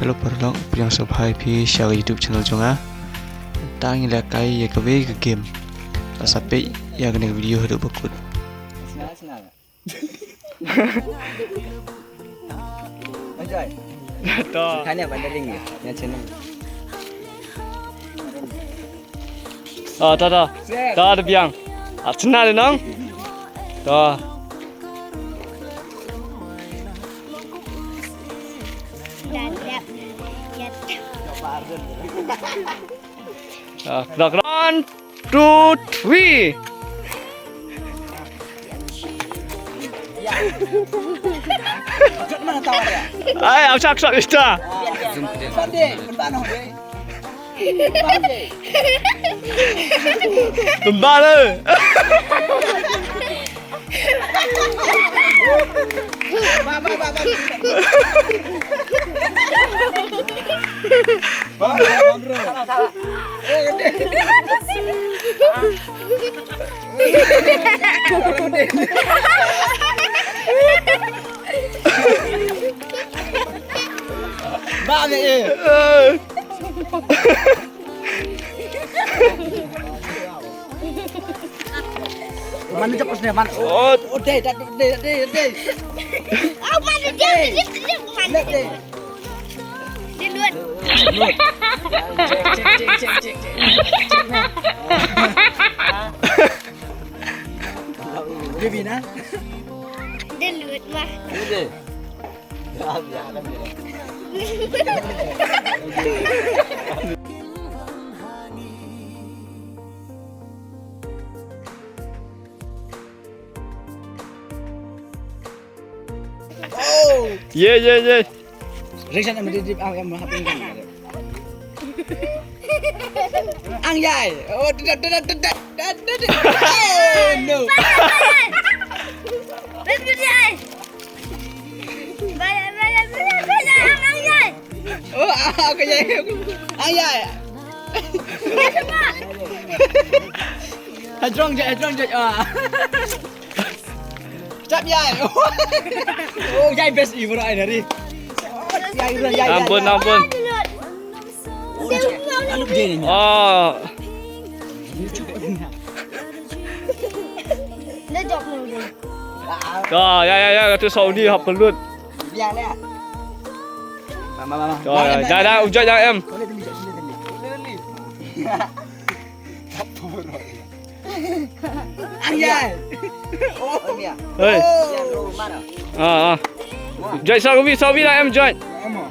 Hello perlong priang subhai pi share YouTube channel jonga. Tang ila kai ya kawe ke game. Sampai ya kena video hidup bakut. Senang. Enjoy. To. Kan ya bandar ring ya channel. To. To ada biang. Senang le nong. To. Kerak 1, 2, 3. Kat mana tawar ya? Ai, aku sak ista. Bande, berbano deh. Tembale. Mana cepet nih, man? Oh, Deh. Apa dia? Dia luat. Dia bina. Dia luat mah. Udah. Oh, ye. Risa na madidip ang hapin kan. Ang yai. Oh, no. Bagus dia. Bayar. Ang yai. Oh, aku yai. Ang yai. Hajrong je. Cap yai. Oh, yai best ibu rai dari. Yai. Ampun. Alu dia ni. Oh, Dia jok dulu. ya, tu Saudi hap pelut. Biar dia. Mama. Dah, ujat jangan em. Boleh teli. Ayah. Oh, Mia. Hei. Yang lu mana? Ujat Saudi lah em ujat. Emo.